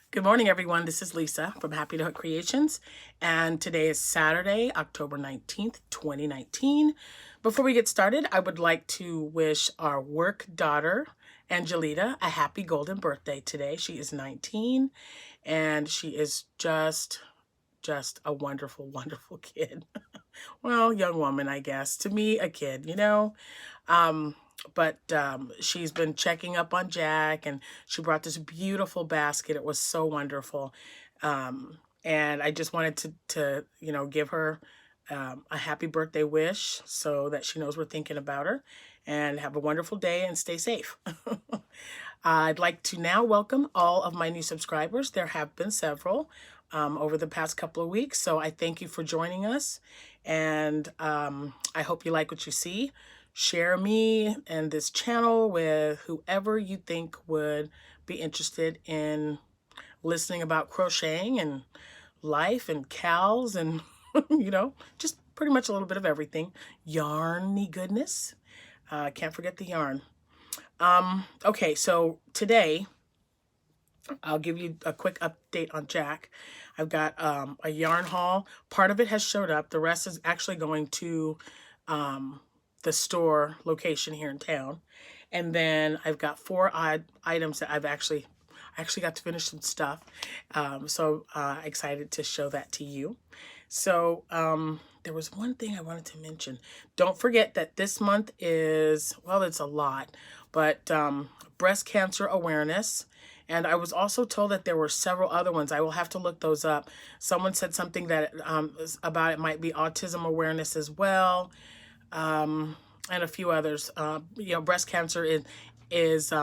Good morning, everyone. This is Lisa from Happytohook Creations, and today is Saturday, October 19th, 2019. Before we get started, I would like to wish our work daughter, Angelita, a happy golden birthday today. She is 19, and she is just a wonderful, wonderful kid. Well, young woman, I guess. To me, a kid, you know? Um, but she's been checking up on Jack, and she brought this beautiful basket. It was so wonderful. And I just wanted to give her a happy birthday wish so that she knows we're thinking about her. And have a wonderful day and stay safe. I'd like to now welcome all of my new subscribers. There have been several over the past couple of weeks, so I thank you for joining us. And I hope you like what you see. Share me and this channel with whoever you think would be interested in listening about crocheting and life and cows and, just pretty much a little bit of everything. Yarny goodness. Can't forget the yarn. Okay, so today I'll give you a quick update on Jack. I've got a yarn haul. Part of it has showed up. The rest is actually going to the store location here in town. And then I've got four odd items that I actually got to finish some stuff. So excited to show that to you. So there was one thing I wanted to mention. Don't forget that this month is, well, it's a lot, but breast cancer awareness. And I was also told that there were several other ones. I will have to look those up. Someone said something that about it might be autism awareness as well, and a few others. Breast cancer is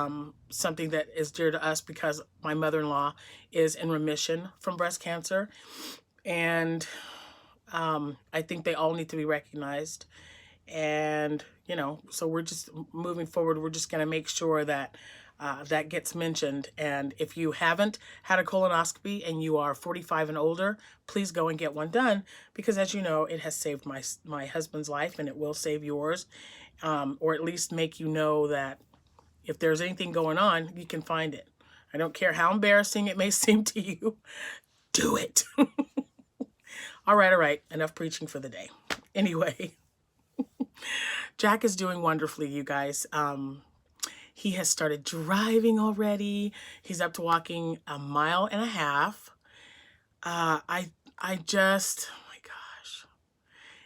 something that is dear to us because my mother-in-law is in remission from breast cancer. And I think they all need to be recognized. And, so we're just moving forward. We're just going to make sure that that gets mentioned. And if you haven't had a colonoscopy and you are 45 and older, please go and get one done, because as you know, it has saved my husband's life, and it will save yours, or at least make you know that if there's anything going on, you can find it. I don't care how embarrassing it may seem to you. Do it. All right. Enough preaching for the day. Anyway, Jack is doing wonderfully, you guys. He has started driving already. He's up to walking 1.5 miles. I just, oh my gosh.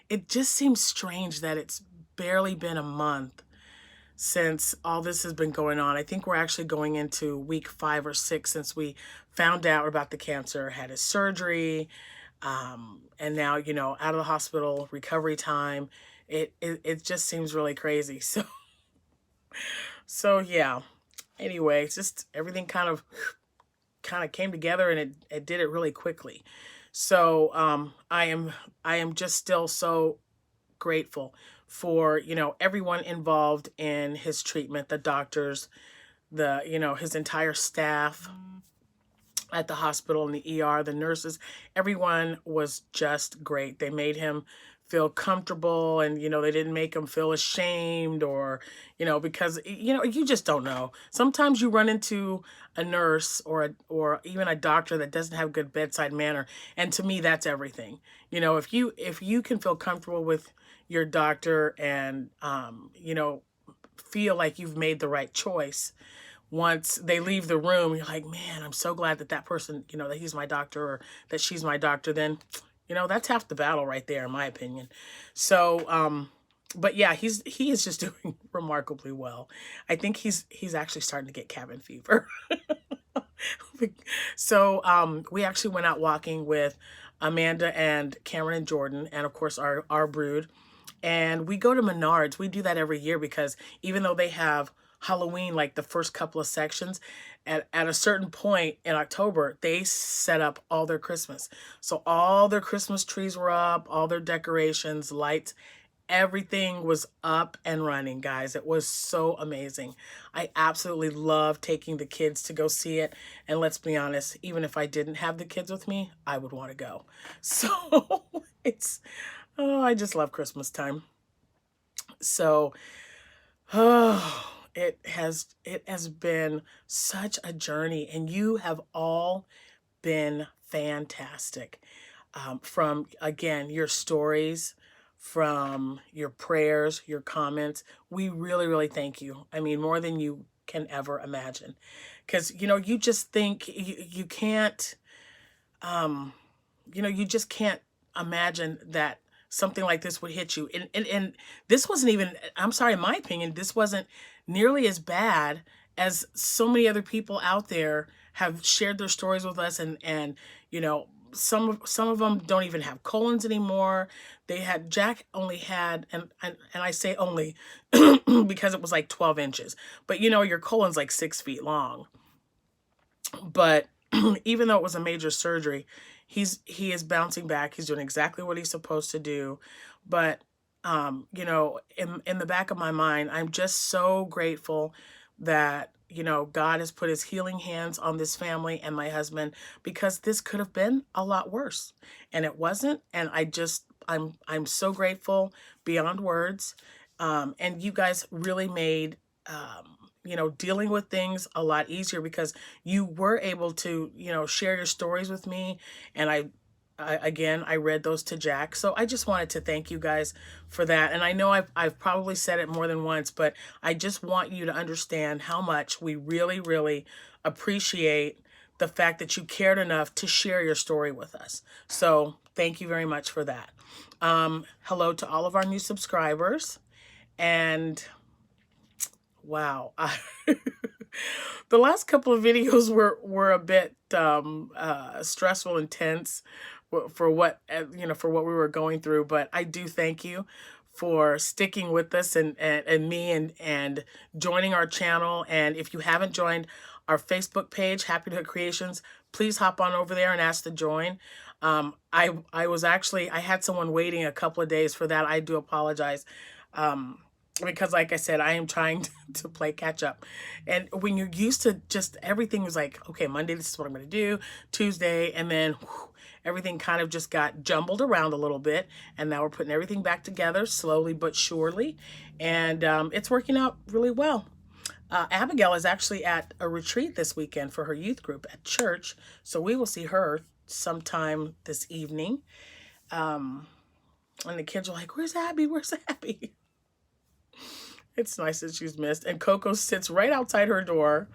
It just seems strange that it's barely been a month since all this has been going on. I think we're actually going into week 5 or 6 since we found out about the cancer, had his surgery, and now, out of the hospital, recovery time. It just seems really crazy. So yeah. Anyway, it's just everything kind of came together, and it did it really quickly. So I am just still so grateful for everyone involved in his treatment, the doctors, his entire staff at the hospital and the ER, the nurses. Everyone was just great. They made him feel comfortable, and they didn't make him feel ashamed, or because you just don't know. Sometimes you run into a nurse or even a doctor that doesn't have good bedside manner, and to me that's everything. If you can feel comfortable with your doctor and feel like you've made the right choice, once they leave the room, you're like, man, I'm so glad that person, that he's my doctor or that she's my doctor. Then, that's half the battle right there, in my opinion. So, but yeah, he is just doing remarkably well. I think he's actually starting to get cabin fever. So, we actually went out walking with Amanda and Cameron and Jordan, and of course our brood. And we go to Menards. We do that every year because even though they have Halloween, like the first couple of sections, at a certain point in October, they set up all their Christmas. So all their Christmas trees were up, all their decorations, lights, everything was up and running, guys. It was so amazing. I absolutely love taking the kids to go see it. And let's be honest, even if I didn't have the kids with me, I would want to go. So I just love Christmas time. So, it has been such a journey, and you have all been fantastic. From, again, your stories, from your prayers, your comments. We really, really thank you. I mean, more than you can ever imagine. Because, you just think you can't, you just can't imagine that something like this would hit you. And this wasn't even, I'm sorry, in my opinion, this wasn't nearly as bad as so many other people out there have shared their stories with us. And some of them don't even have colons anymore. Jack only had, and I say only because it was like 12 inches, but your colon's like 6 feet long. But even though it was a major surgery, he is bouncing back. He's doing exactly what he's supposed to do. But in the back of my mind, I'm just so grateful that God has put his healing hands on this family and my husband, because this could have been a lot worse, and it wasn't. And I'm so grateful beyond words. And you guys really made dealing with things a lot easier, because you were able to, share your stories with me. And I read those to Jack. So I just wanted to thank you guys for that. And I know I've probably said it more than once, but I just want you to understand how much we really, really appreciate the fact that you cared enough to share your story with us. So thank you very much for that. Hello to all of our new subscribers. And wow. The last couple of videos were a bit stressful, intense for what for what we were going through. But I do thank you for sticking with us and me and joining our channel. And if you haven't joined our Facebook page, Happytohook Creations, please hop on over there and ask to join. I had someone waiting a couple of days for that. I do apologize. Because like I said, I am trying to play catch up. And when you're used to just everything was like, okay, Monday, this is what I'm going to do, Tuesday, and then everything kind of just got jumbled around a little bit. And now we're putting everything back together slowly but surely. And it's working out really well. Abigail is actually at a retreat this weekend for her youth group at church. So we will see her sometime this evening. And the kids are like, where's Abby? Where's Abby? It's nice that she's missed. And Coco sits right outside her door.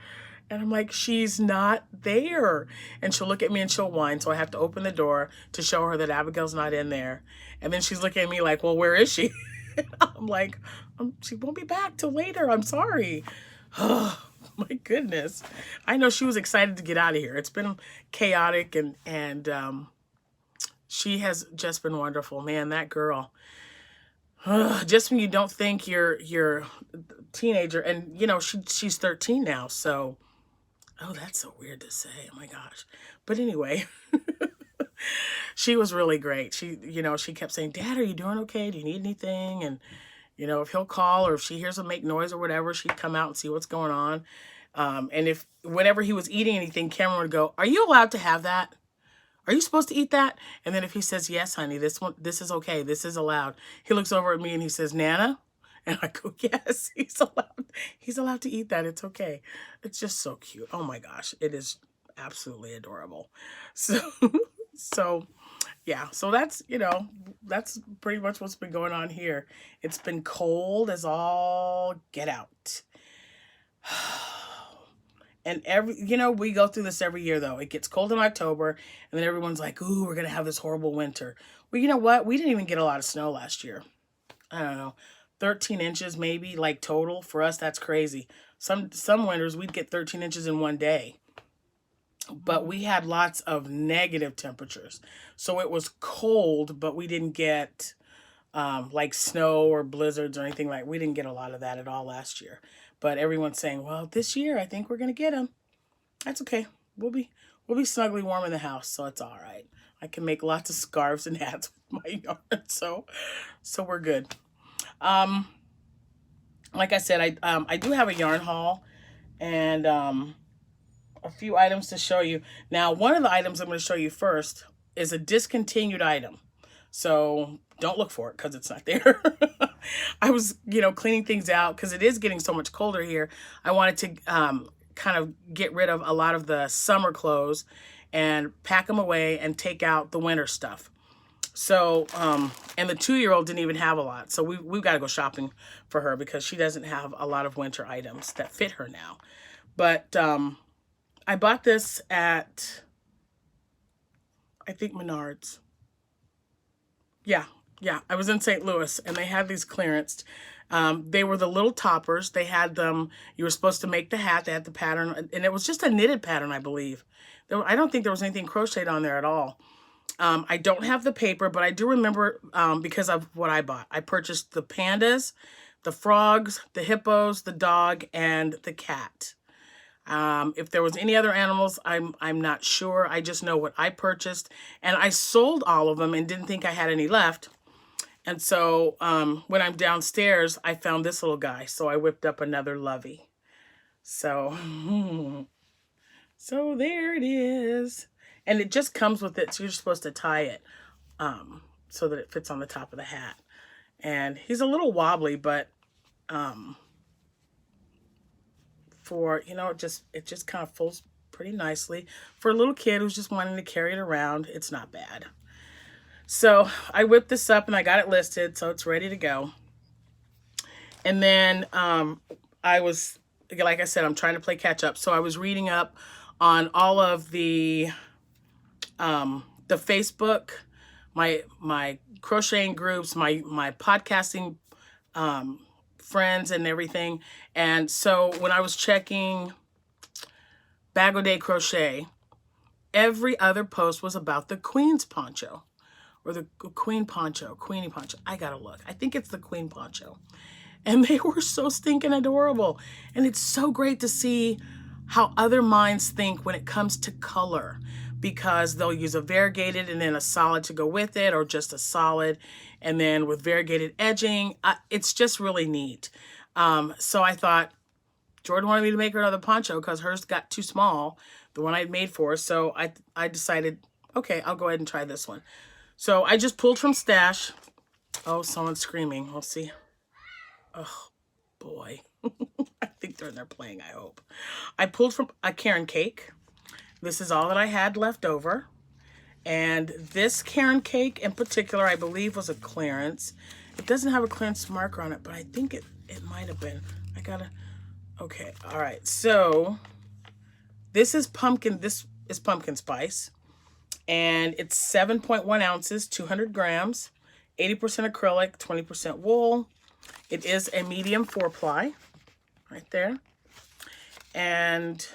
And I'm like, she's not there. And she'll look at me and she'll whine. So I have to open the door to show her that Abigail's not in there. And then she's looking at me like, well, where is she? I'm like, she won't be back till later. I'm sorry. Oh, my goodness. I know she was excited to get out of here. It's been chaotic and she has just been wonderful. Man, that girl. Just when you don't think you're a teenager, and she's 13 now, so that's so weird to say. Oh my gosh. But anyway, she was really great. She kept saying, Dad, are you doing okay? Do you need anything? And if he'll call, or if she hears him make noise or whatever, she'd come out and see what's going on. And if whenever he was eating anything, Cameron would go, are you allowed to have that? Are you supposed to eat that? And then if he says, yes, honey, this is okay. This is allowed. He looks over at me and he says, Nana? And I go, yes, he's allowed. He's allowed to eat that. It's okay. It's just so cute. Oh my gosh. It is absolutely adorable. So yeah, so that's pretty much what's been going on here. It's been cold as all get out. And we go through this every year, though. It gets cold in October, and then everyone's like, ooh, we're going to have this horrible winter. Well, you know what? We didn't even get a lot of snow last year. I don't know, 13 inches maybe, like total. For us, that's crazy. Some winters, we'd get 13 inches in one day. But we had lots of negative temperatures. So it was cold, but we didn't get like snow or blizzards or anything we didn't get a lot of that at all last year. But everyone's saying, well, this year I think we're gonna get them. That's okay. We'll be snugly warm in the house, so it's all right. I can make lots of scarves and hats with my yarn, so we're good. Like I said, I do have a yarn haul and a few items to show you. Now, one of the items I'm going to show you first is a discontinued item. So don't look for it because it's not there. I was, cleaning things out because it is getting so much colder here. I wanted to kind of get rid of a lot of the summer clothes and pack them away and take out the winter stuff. So, and the 2-year-old didn't even have a lot. So we've got to go shopping for her because she doesn't have a lot of winter items that fit her now. But I bought this at, I think, Menards. Yeah, I was in St. Louis and they had these clearance. They were the little toppers. They had them, you were supposed to make the hat. They had the pattern, and it was just a knitted pattern, I believe. I don't think there was anything crocheted on there at all. I don't have the paper, but I do remember because of what I bought. I purchased the pandas, the frogs, the hippos, the dog, and the cat. If there was any other animals, I'm not sure. I just know what I purchased, and I sold all of them and didn't think I had any left. And so when I'm downstairs, I found this little guy, so I whipped up another lovey. So, so there it is. And it just comes with it, so you're supposed to tie it so that it fits on the top of the hat. And he's a little wobbly, but for, you know, it just kind of folds pretty nicely. For a little kid who's just wanting to carry it around, it's not bad. So I whipped this up and I got it listed, so it's ready to go. And then I was, like I said, I'm trying to play catch up. So I was reading up on all of the Facebook, my crocheting groups, my podcasting friends and everything. And so when I was checking Bag O' Day Crochet, every other post was about the Queen's poncho. Or the Queenie poncho. I gotta look. I think it's the Queen poncho. And they were so stinking adorable. And it's so great to see how other minds think when it comes to color, because they'll use a variegated and then a solid to go with it, or just a solid and then with variegated edging. It's just really neat. So I thought Jordan wanted me to make her another poncho because hers got too small, the one I'd made for her. So I decided, okay, I'll go ahead and try this one. So I just pulled from Stash. Oh, someone's screaming. We'll see. Oh, boy. I think they're in there playing, I hope. I pulled from a Karen cake. This is all that I had left over. And this Karen cake in particular, I believe, was a clearance. It doesn't have a clearance marker on it, but I think it might have been. I gotta... Okay, all right. So this is pumpkin spice. And it's 7.1 ounces, 200 grams, 80% acrylic, 20% wool. It is a medium 4-ply, right there. And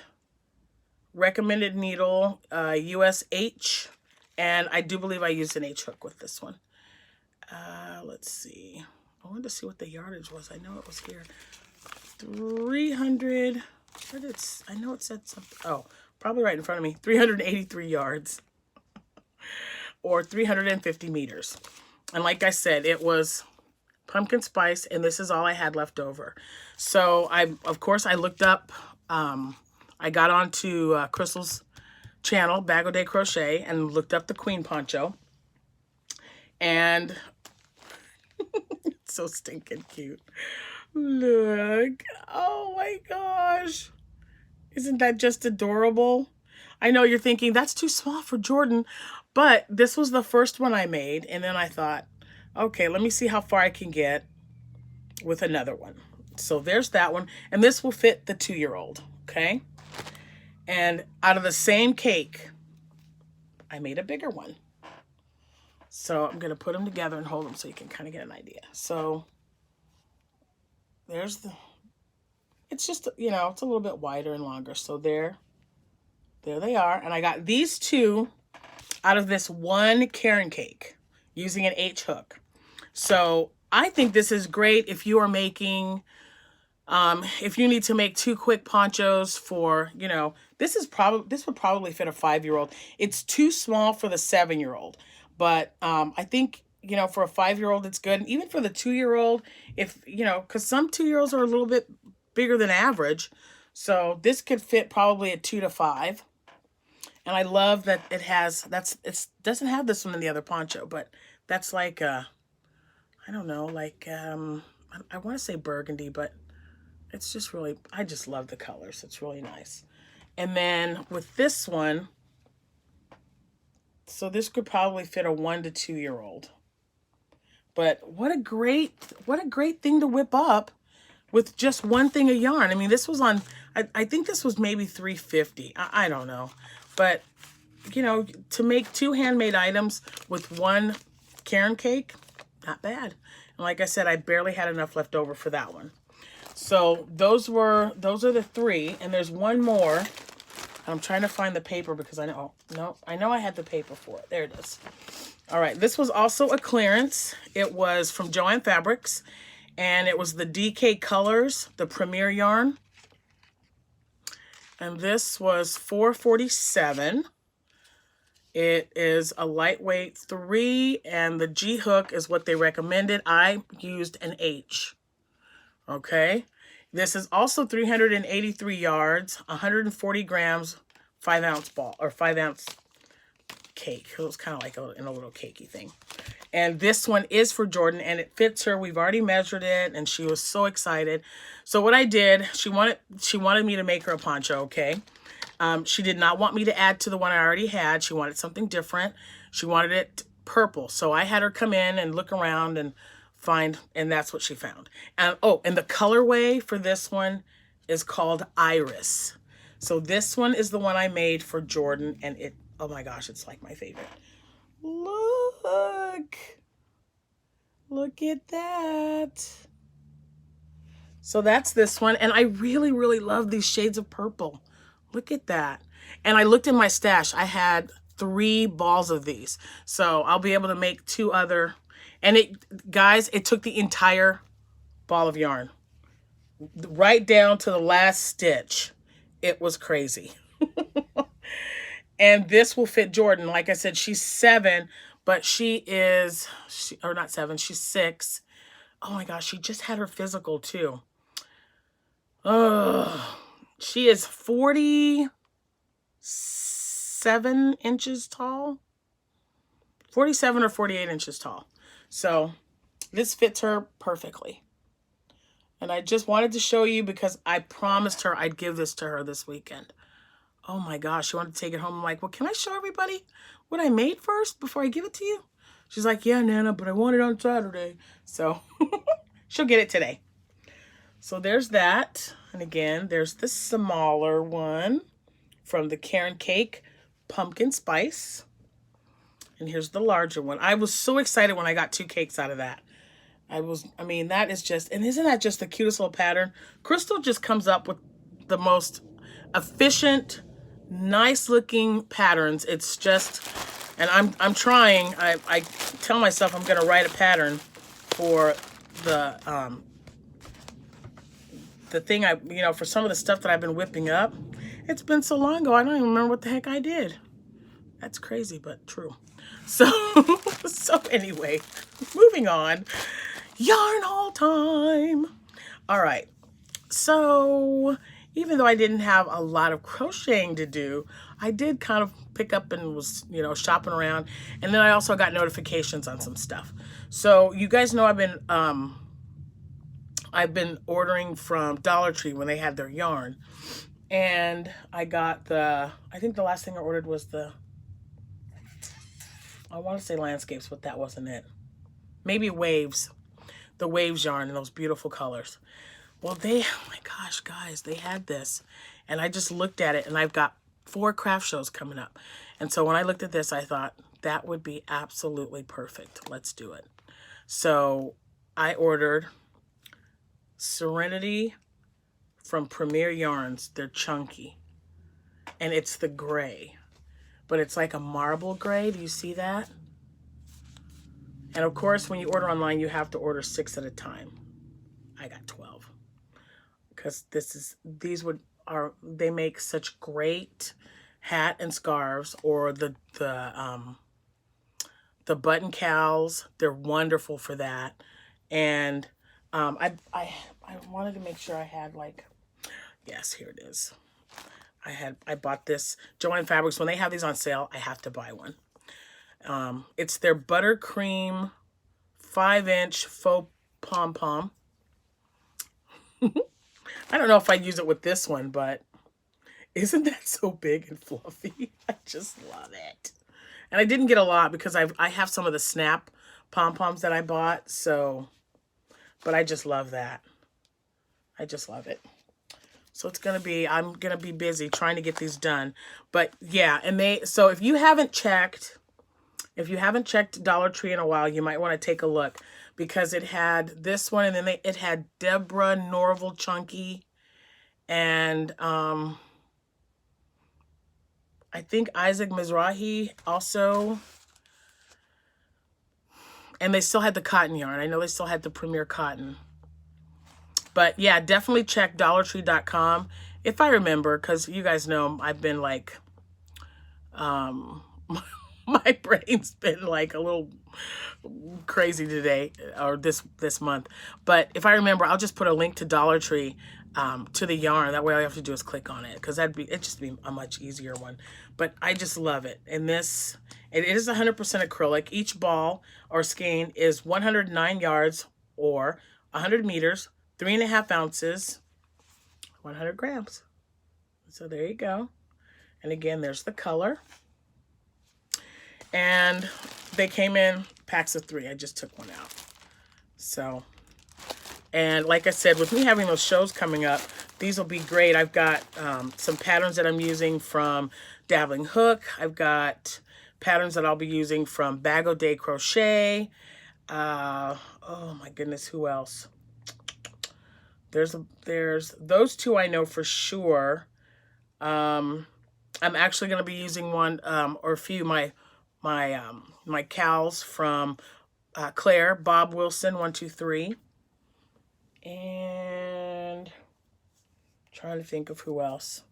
recommended needle, US H. And I do believe I used an H hook with this one. Let's see. I wanted to see what the yardage was. I know it was here. 300, I know it said something. Oh, probably right in front of me. 383 yards. Or 350 meters. And like I said, it was pumpkin spice, and this is all I had left over. So of course I looked up, I got onto Crystal's channel, Bag O' Day Crochet, and looked up the Queen poncho. And it's so stinking cute. Look. Oh my gosh. Isn't that just adorable? I know you're thinking, that's too small for Jordan. But this was the first one I made. And then I thought, okay, let me see how far I can get with another one. So there's that one. And this will fit the 2-year-old. Okay. And out of the same cake, I made a bigger one. So I'm going to put them together and hold them so you can kind of get an idea. So there's it's just, you know, it's a little bit wider and longer. So there they are. And I got these two out of this one Karen cake using an H hook. So I think this is great if you are making, if you need to make 2 quick ponchos for, you know, this would probably fit a 5-year-old. It's too small for the 7-year-old, but I think, you know, for a 5-year-old, it's good. And even for the 2-year-old, if, you know, because some 2-year-olds are a little bit bigger than average. So this could fit probably a 2 to 5. And I love that it has, it doesn't have this one in the other poncho, but that's like, I don't know, like, I want to say burgundy, but it's just really, I just love the colors. It's really nice. And then with this one, So this could probably fit a 1 to 2 year old. But what a great thing to whip up with just one thing of yarn. I mean, this was on, I think this was maybe $3.50. I don't know. But, you know, to make 2 handmade items with 1 cairn cake, not bad. And like I said, I barely had enough left over for that one. So those are the 3. And there's one more. I'm trying to find the paper because I know, no, I know I had the paper for it. There it is. All right, this was also a clearance. It was from Joann Fabrics, and it was the DK Colors, the Premier yarn. And this was $4.47. It is a lightweight 3, and the G hook is what they recommended. I used an H. Okay. This is also 383 yards, 140 grams, 5-ounce ball, or 5-ounce cake. It was kind of like in a little cakey thing. And this one is for Jordan, and it fits her. We've already measured it, and she was so excited. So what I did, she wanted me to make her a poncho, okay? She did not want me to add to the one I already had. She wanted something different. She wanted it purple. So I had her come in and look around and find, and that's what she found. And oh, and the colorway for this one is called Iris. So this one is the one I made for Jordan, and it, oh my gosh, it's like my favorite. Look at that. So that's this one, and I really, really love these shades of purple. Look at that. And I looked in my stash. I had 3 balls of these. So I'll be able to make 2 other. And it, guys, it took the entire ball of yarn. Right down to the last stitch. It was crazy. And this will fit Jordan. Like I said, she's 7, but or not 7, she's 6. Oh my gosh, she just had her physical too. She is 47 inches tall. 47 or 48 inches tall. So this fits her perfectly. And I just wanted to show you because I promised her I'd give this to her this weekend. Oh my gosh, she wanted to take it home. I'm like, well, can I show everybody what I made first before I give it to you? She's like, yeah, Nana, but I want it on Saturday. So she'll get it today. So there's that. And again, there's the smaller one from the Cairn Cake Pumpkin Spice. And here's the larger one. I was so excited when I got 2 cakes out of that. I mean, that is just, and isn't that just the cutest little pattern? Crystal just comes up with the most efficient, nice looking patterns. It's just, and I'm trying, I tell myself I'm going to write a pattern for the thing for some of the stuff that I've been whipping up. It's been so long ago, I don't even remember what the heck I did. That's crazy, but true. So, so anyway, moving on. Yarn haul time. All right. So even though I didn't have a lot of crocheting to do, I did kind of pick up and was, shopping around. And then I also got notifications on some stuff. So you guys know I've been ordering from Dollar Tree when they had their yarn. And I got I think the last thing I ordered was I want to say landscapes, but that wasn't it. Maybe waves. The waves yarn in those beautiful colors. Well, oh my gosh, guys, they had this. And I just looked at it, and I've got 4 craft shows coming up. And so when I looked at this, I thought that would be absolutely perfect. Let's do it. So I ordered Serenity from Premier Yarns. They're chunky. And it's the gray. But it's like a marble gray. Do you see that? And of course, when you order online, you have to order 6 at a time. I got 12. Because they make such great hat and scarves, or the button cowls. They're wonderful for that. And I wanted to make sure I had yes, here it is. I bought this Joann Fabrics. When they have these on sale, I have to buy one. It's their buttercream 5-inch faux pom-pom. I don't know if I'd use it with this one, but isn't that so big and fluffy? I just love it. And I didn't get a lot because I have some of the snap pom-poms that I bought. So, but I just love that. I just love it. So it's going to be, I'm going to be busy trying to get these done. But yeah, and so if you haven't checked Dollar Tree in a while, you might want to take a look because it had this one, and then it had Deborah Norval Chunky, and I think Isaac Mizrahi also. And they still had the cotton yarn. I know they still had the Premier Cotton. But yeah, definitely check dollartree.com if I remember, because you guys know I've been like, my brain's been like a little crazy today or this month. But if I remember, I'll just put a link to Dollar Tree to the yarn. That way all you have to do is click on it, because it'd just be a much easier one. But I just love it. And this, it is 100% acrylic. Each ball or skein is 109 yards or 100 meters, 3.5 ounces, 100 grams. So there you go. And again, there's the color. And they came in packs of 3. I just took one out. So, and like I said, with me having those shows coming up, these will be great. I've got some patterns that I'm using from Dabbling Hook. I've got patterns that I'll be using from Bag O' Day Crochet. Oh my goodness, who else? There's those 2 I know for sure. I'm actually going to be using one or a few my cows from Claire, Bob Wilson 123, and trying to think of who else.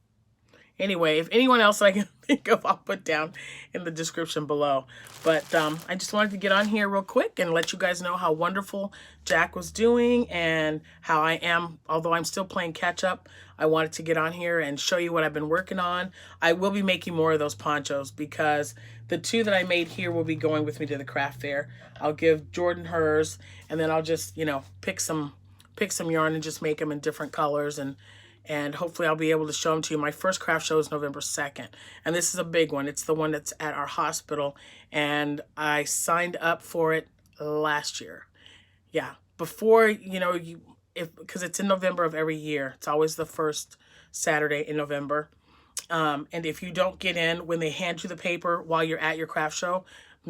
Anyway, if anyone else I can think of, I'll put down in the description below. But I just wanted to get on here real quick and let you guys know how wonderful Jack was doing and how I am. Although I'm still playing catch up, I wanted to get on here and show you what I've been working on. I will be making more of those ponchos because the 2 that I made here will be going with me to the craft fair. I'll give Jordan hers, and then I'll just, you know, pick some yarn and just make them in different colors, and hopefully I'll be able to show them to you. My first craft show is November 2nd, and this is a big one. It's the one that's at our hospital, and I signed up for it last year. Yeah, before, you know, because it's in November of every year. It's always the first Saturday in November. And if you don't get in when they hand you the paper while you're at your craft show,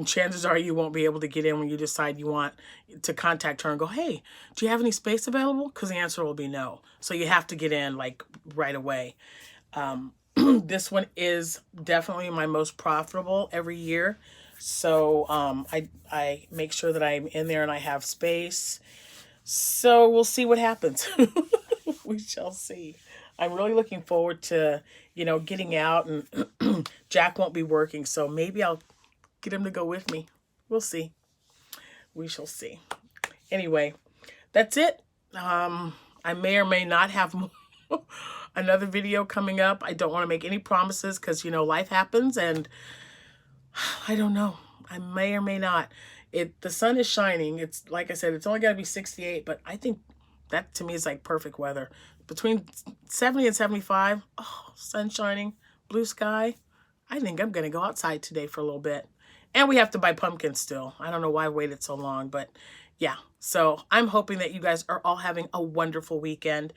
chances are you won't be able to get in when you decide you want to contact her and go, hey, do you have any space available? Because the answer will be no. So you have to get in like right away. This one is definitely my most profitable every year. So I make sure that I'm in there and I have space. So we'll see what happens. We shall see. I'm really looking forward to, you know, getting out, and Jack won't be working. So maybe I'll get him to go with me. We'll see. We shall see. Anyway, that's it. I may or may not have another video coming up. I don't want to make any promises because, you know, life happens, and I don't know. I may or may not. The sun is shining. It's like I said, it's only got to be 68, but I think that to me is like perfect weather. Between 70 and 75, oh, sun shining, blue sky. I think I'm going to go outside today for a little bit. And we have to buy pumpkins still. I don't know why I waited so long, but yeah. So I'm hoping that you guys are all having a wonderful weekend.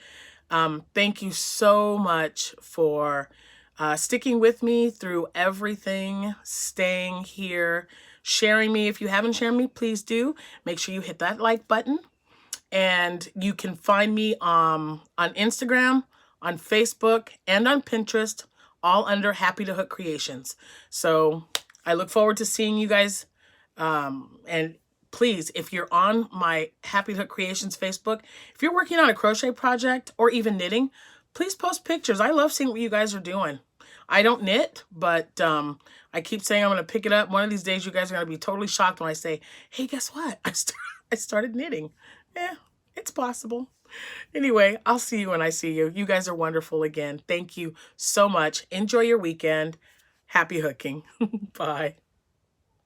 Thank you so much for sticking with me through everything, staying here, sharing me. If you haven't shared me, please do. Make sure you hit that like button. And you can find me on Instagram, on Facebook, and on Pinterest, all under Happytohook Creations. So I look forward to seeing you guys. And please, if you're on my Happytohook Creations Facebook, if you're working on a crochet project or even knitting, please post pictures. I love seeing what you guys are doing. I don't knit, but I keep saying I'm going to pick it up. One of these days, you guys are going to be totally shocked when I say, hey, guess what? I started knitting. Yeah, it's possible. Anyway, I'll see you when I see you. You guys are wonderful again. Thank you so much. Enjoy your weekend. Happy hooking. Bye.